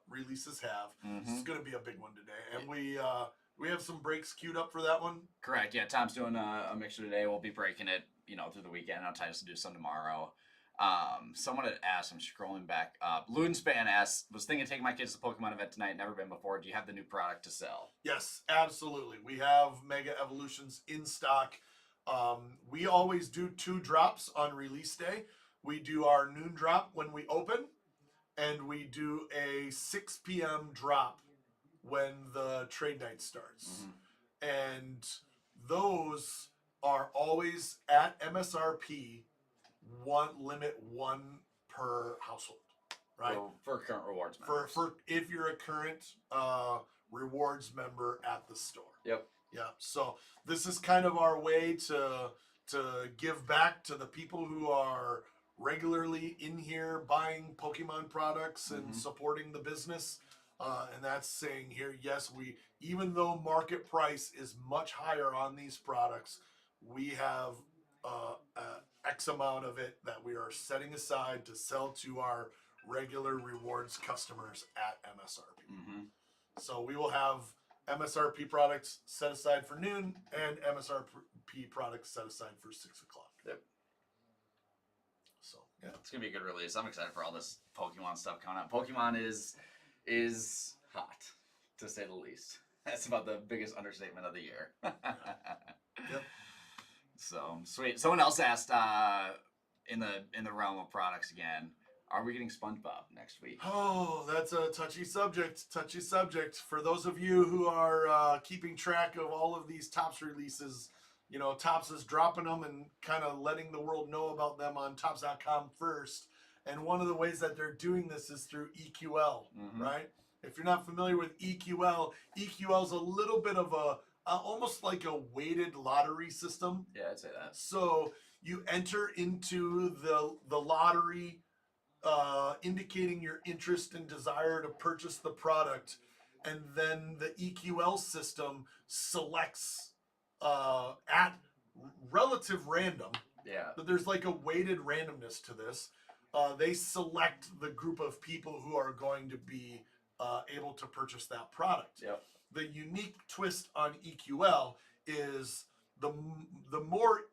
releases have. Mm-hmm. This is gonna be a big one today, and we have some breaks queued up for that one. Correct. Yeah, Tom's doing a mixer today. We'll be breaking it, through the weekend. I'll try to do some tomorrow. Someone had asked, I'm scrolling back up. Loonspan asked, was thinking of taking my kids to the Pokemon event tonight, never been before. Do you have the new product to sell? Yes, absolutely. We have Mega Evolutions in stock. We always do 2 drops on release day. We do our noon drop when we open, and we do a 6 p.m. drop when the trade night starts. Mm-hmm. And those are always at MSRP, limit 1 per household, right? For current rewards members. For if you're a current rewards member at the store. Yep. Yeah. So this is kind of our way to give back to the people who are regularly in here buying Pokemon products and supporting the business. And that's saying here, yes, even though market price is much higher on these products, we have X amount of it that we are setting aside to sell to our regular rewards customers at MSRP. Mm-hmm. So we will have MSRP products set aside for noon and MSRP products set aside for 6 o'clock. Yep. So yeah, it's gonna be a good release. I'm excited for all this Pokemon stuff coming out. Pokemon is hot, to say the least. That's about the biggest understatement of the year. Yep. So sweet. Someone else asked in the realm of products again. Are we getting SpongeBob next week? Oh, that's a touchy subject. Touchy subject. For those of you who are keeping track of all of these Topps releases, Topps is dropping them and kind of letting the world know about them on Topps.com first. And one of the ways that they're doing this is through EQL, right? If you're not familiar with EQL is a little bit of almost like a weighted lottery system. Yeah, I'd say that. So you enter into the lottery, indicating your interest and desire to purchase the product, and then the EQL system selects at relative random. Yeah. But there's like a weighted randomness to this. They select the group of people who are going to be able to purchase that product. Yep. The unique twist on EQL is the more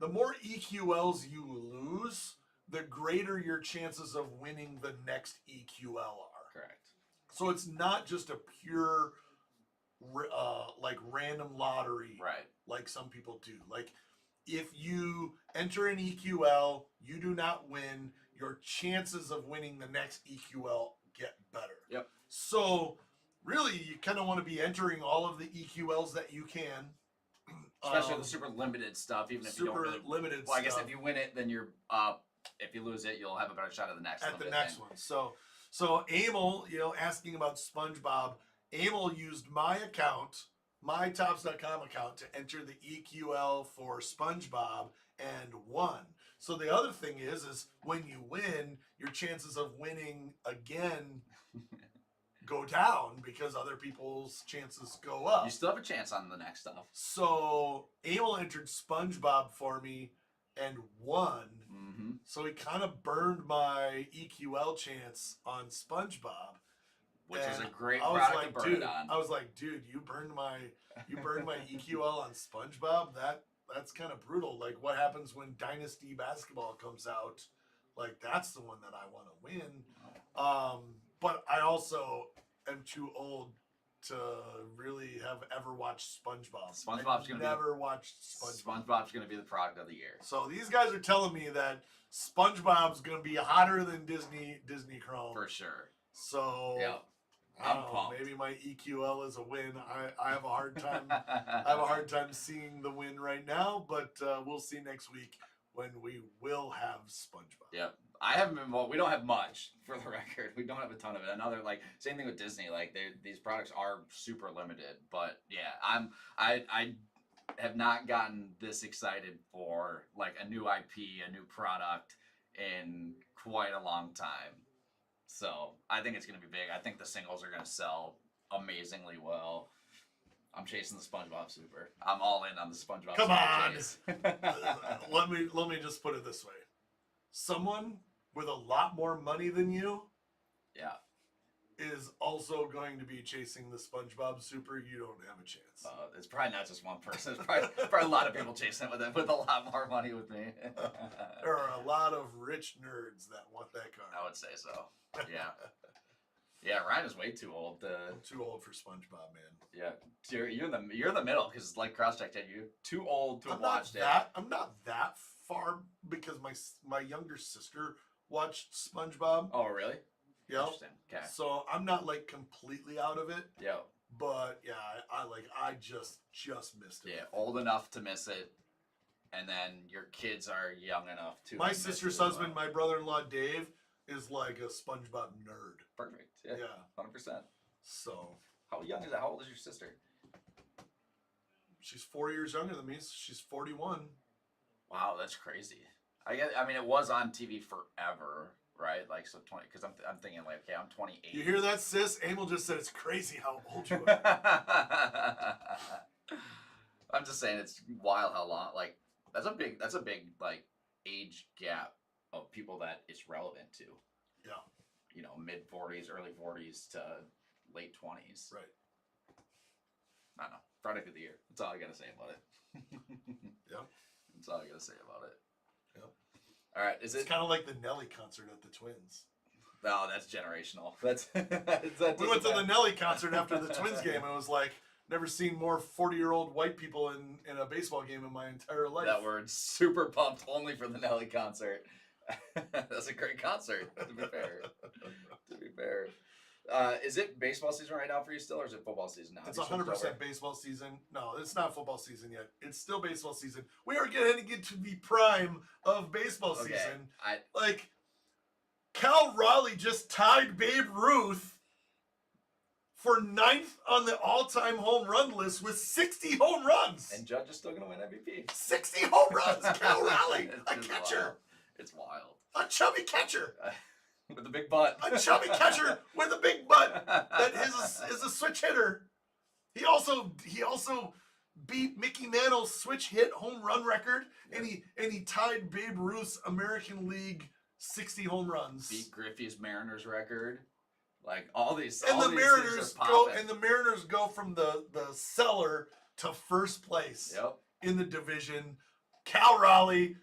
EQLs you lose, the greater your chances of winning the next EQL are. Correct. So it's not just a pure like random lottery, right? Like some people do. Like if you enter an EQL, you do not win, your chances of winning the next EQL get better. Yep. So really, you kind of want to be entering all of the EQLs that you can. Especially the super limited stuff, even if you don't really... limited well, I stuff. guess if you win it, then you're up. If you lose it, you'll have a better shot at the next one. So Emil, asking about SpongeBob, Emil used my account, my Topps.com account, to enter the EQL for SpongeBob and won. So the other thing is when you win, your chances of winning again go down because other people's chances go up. You still have a chance on the next stuff. So Emil entered SpongeBob for me and won. Mm-hmm. So he kind of burned my EQL chance on SpongeBob. Which is a great product to burn it on. I was like, dude, you burned my EQL on SpongeBob? That's kind of brutal. Like what happens when Dynasty Basketball comes out Like, that's the one that I want to win. But I also am too old to really have ever watched SpongeBob. SpongeBob's gonna never watched SpongeBob. SpongeBob's gonna be the product of the year. So these guys are telling me that SpongeBob's gonna be hotter than Disney Chrome. For sure. So Yeah. I I'm don't know, pumped. maybe my EQL is a win. I have a hard time. I have a hard time seeing the win right now, but we'll see next week when we will have SpongeBob. Yep. I haven't been. Well, we don't have much for the record. We don't have a ton of it. Another like same thing with Disney. Like these products are super limited. But yeah, I have not gotten this excited for like a new IP, a new product in quite a long time. So I think it's gonna be big. I think the singles are gonna sell amazingly well. I'm chasing the SpongeBob Super. I'm all in on the SpongeBob Come Super on. chase. Let me just put it this way: someone with a lot more money than you, Yeah. is also going to be chasing the SpongeBob Super. You don't have a chance. It's probably not just one person. It's probably a lot of people chasing it with a lot more money with me. There are a lot of rich nerds that want that card. I would say so. Yeah. Yeah, Ryan is way too old. I'm too old for SpongeBob, man. Yeah, you're in the middle because like Crosscheck said, you're too old to have watched it. I'm not that far because my younger sister watched SpongeBob. Oh, really? Yeah. Interesting. Okay. So I'm not like completely out of it. Yeah. But yeah, I just missed it. Yeah, old enough to miss it, and then your kids are young enough to. My miss it sister's as well. husband, my brother-in-law Dave, is like a SpongeBob nerd. Perfect. Yeah. Yeah. 100%. So How young is that? How old is your sister? she's 4 years younger than me. So she's 41. Wow, that's crazy. I mean, it was on TV forever, right? Like, so 20, because I'm thinking, like, okay, I'm 28. You hear that, sis? Emil just said it's crazy how old you are. I'm just saying it's wild how long, like, that's a big, like, age gap of people that it's relevant to. Yeah. You know, mid 40s, early 40s to late 20s. Right. I don't know. Product of the year. That's all I got to say about it. Yep. That's all I got to say about it. Yep. All right. It's kind of like the Nelly concert at the Twins. No, that's generational. That's We went to the Nelly concert after the Twins game. It was like, never seen more 40-year-old white people in a baseball game in my entire life. That were super pumped only for the Nelly concert. That's a great concert, to be fair. To be fair. Is it baseball season right now for you still, or is it football season now? It's 100% baseball season. No, it's not football season yet. It's still baseball season. We are going to get to the prime of baseball season. Like, Cal Raleigh just tied Babe Ruth for 9th on the all-time home run list with 60 home runs. And Judge is still going to win MVP. 60 home runs, Cal Raleigh, a catcher. Wild. It's wild. A chubby catcher. With a big butt. A chubby catcher with a big butt that is a switch hitter. He also beat Mickey Mantle's switch hit home run record, and he tied Babe Ruth's American League 60 home runs. Beat Griffey's Mariners record. Like all these. And all the these Mariners things are go popping. and the Mariners go from the cellar to first place Yep. in the division. Cal Raleigh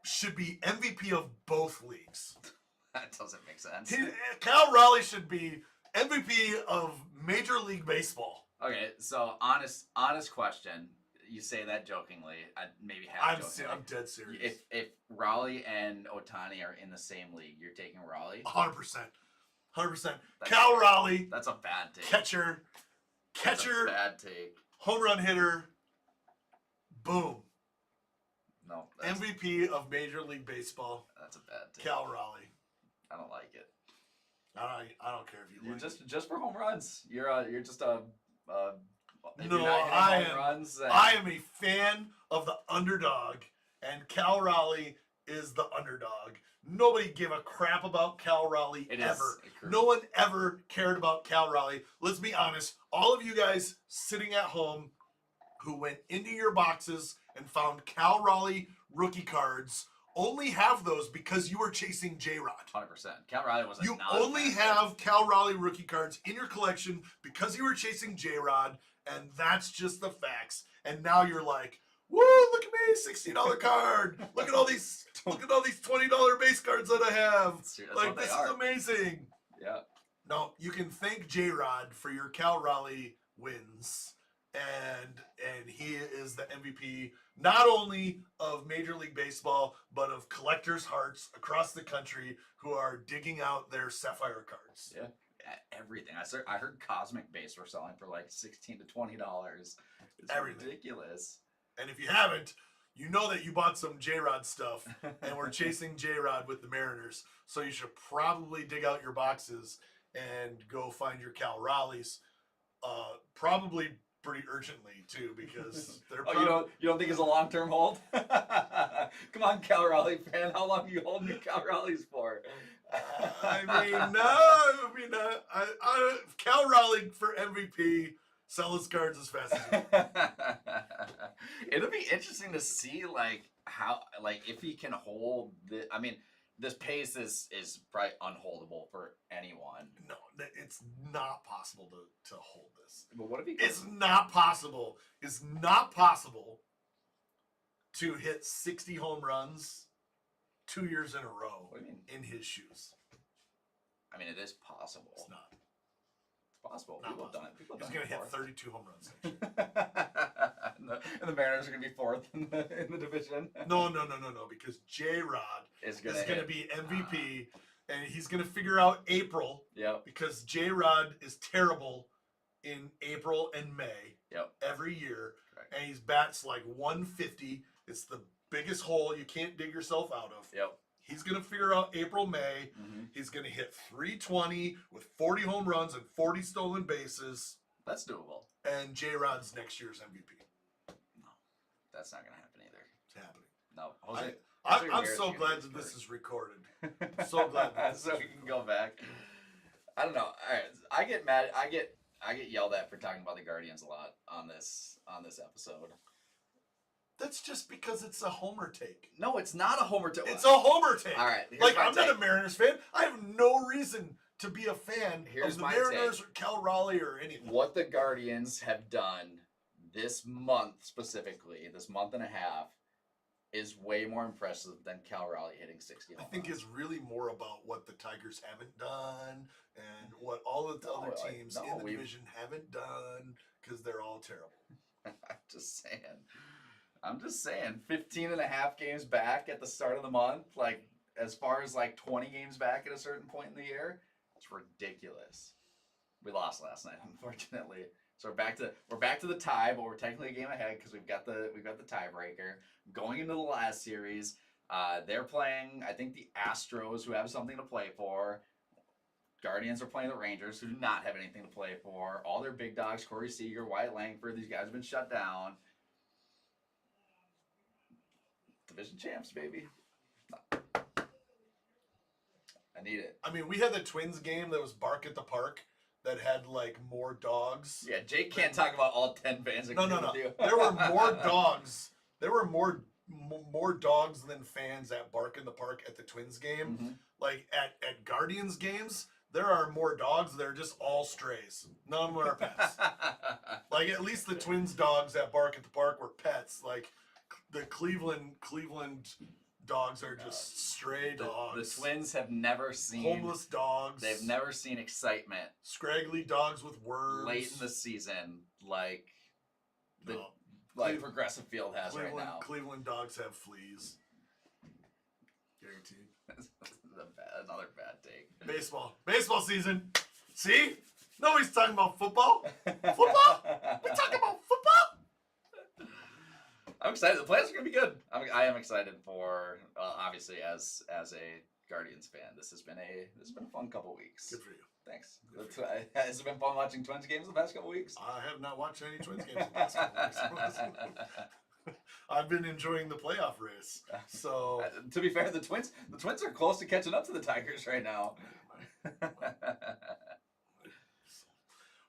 should be MVP of both leagues. That doesn't make sense. Cal Raleigh should be MVP of Major League Baseball. Okay, so honest question. You say that jokingly. Maybe half jokingly. I'm dead serious. If Raleigh and Ohtani are in the same league, you're taking Raleigh? 100%. 100%. Cal Raleigh. That's a bad take. Catcher. That's a bad take. Home run hitter. Boom. No. MVP of Major League Baseball. That's a bad take. Cal Raleigh. I don't like it. I don't care if you like it. Just for home runs. You're just a. If No, you're not hitting home runs, then... I am a fan of the underdog, and Cal Raleigh is the underdog. Nobody gave a crap about Cal Raleigh ever. No one ever cared about Cal Raleigh. Let's be honest. All of you guys sitting at home who went into your boxes and found Cal Raleigh rookie cards only have those because you were chasing J-Rod. 100%. Cal Raleigh was a You only have Cal Raleigh rookie cards in your collection because you were chasing J-Rod, and that's just the facts. And now you're like, Woo! Look at me, $60 card. Look at all these $20 base cards that I have. That's Like, what they this are. is amazing. Yeah. No, you can thank J-Rod for your Cal Raleigh wins, and he is the MVP not only of Major League Baseball but of collectors' hearts across the country who are digging out their Sapphire cards. Yeah. Everything. I heard Cosmic Base were selling for like $16 to $20. It's Everything. ridiculous. And if you haven't, you know that you bought some J-Rod stuff, and we're chasing J-Rod with the Mariners. So you should probably dig out your boxes and go find your Cal Raleighs. Probably pretty urgently too, because they're. You don't think it's a long-term hold? Come on, Cal Raleigh fan. How long are you holding your Cal Raleighs for? Cal Raleigh for MVP. Sell his cards as fast as you can. It'll be interesting to see if he can hold the. I mean, this pace is probably unholdable for anyone. No, it's not possible to hold this. But what if he? It's not possible. It's not possible to hit 60 home runs 2 years in a row in his shoes. I mean, it is possible. It's not. Possible. Not People possible. have done it. He's going to hit 32 home runs next year. and the Mariners are going to be fourth in the division. No, because J-Rod is going to be MVP, and he's going to figure out April. Yep. Because J-Rod is terrible in April and May. Yep. Every year. Correct. And he's bats like 150. It's the biggest hole you can't dig yourself out of. Yep. He's going to figure out April, May. Mm-hmm. He's going to hit 320 with 40 home runs and 40 stolen bases. That's doable. And J-Rod's next year's MVP. No, that's not going to happen either. It's happening. No. I'm so glad that this is recorded. So glad that so we can go back. I don't know. All right. I get mad. I get yelled at for talking about the Guardians a lot on this episode. That's just because it's a homer take. No, it's not a homer take. It's a homer take. All right. I'm not a Mariners fan. I have no reason to be a fan of the Mariners or Cal Raleigh or anything. What the Guardians have done this month specifically, this month and a half, is way more impressive than Cal Raleigh hitting 60 home runs. I think it's really more about what the Tigers haven't done and what all of the other teams in the division haven't done, because they're all terrible. I'm just saying, 15 and a half games back at the start of the month, like as far as like 20 games back at a certain point in the year, it's ridiculous. We lost last night, unfortunately. So we're back to the tie, but we're technically a game ahead because we've got the tiebreaker. Going into the last series, they're playing, I think, the Astros, who have something to play for. Guardians are playing the Rangers, who do not have anything to play for. All their big dogs, Corey Seager, Wyatt Langford, these guys have been shut down. Division champs, baby. I need it. I mean, we had the Twins game that was Bark at the Park that had like more dogs. Yeah, Jake can't talk about all 10 fans. No. There were more dogs. There were more dogs than fans at Bark in the Park at the Twins game. Mm-hmm. Like at Guardians games, there are more dogs. They're just all strays. None of them are pets. Like at least the Twins dogs at Bark at the Park were pets. Like the Cleveland dogs are just stray dogs. The Twins have never seen homeless dogs. They've never seen excitement. Scraggly dogs with worms. Late in the season, like No. like Progressive Field has right now. Cleveland dogs have fleas. Guaranteed. Another bad take. Baseball season. See? Nobody's talking about football. Football? We talking about football? I'm excited. The playoffs are gonna be good. I am excited for obviously as a Guardians fan. This has been a fun couple weeks. Good for you. Thanks. Has it been fun watching Twins games the past couple weeks? I have not watched any Twins games the past couple weeks. I've been enjoying the playoff race. So to be fair, the Twins are close to catching up to the Tigers right now.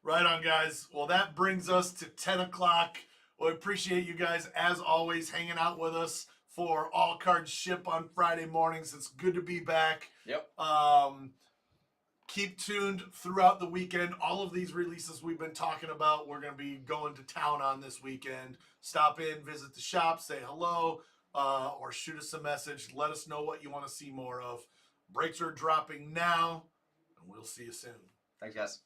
Right on, guys. Well, that brings us to 10 o'clock. We appreciate you guys, as always, hanging out with us for All Cards Ship on Friday mornings. It's good to be back. Yep. Keep tuned throughout the weekend. All of these releases we've been talking about, we're going to be going to town on this weekend. Stop in, visit the shop, say hello, or shoot us a message. Let us know what you want to see more of. Breaks are dropping now, and we'll see you soon. Thanks, guys.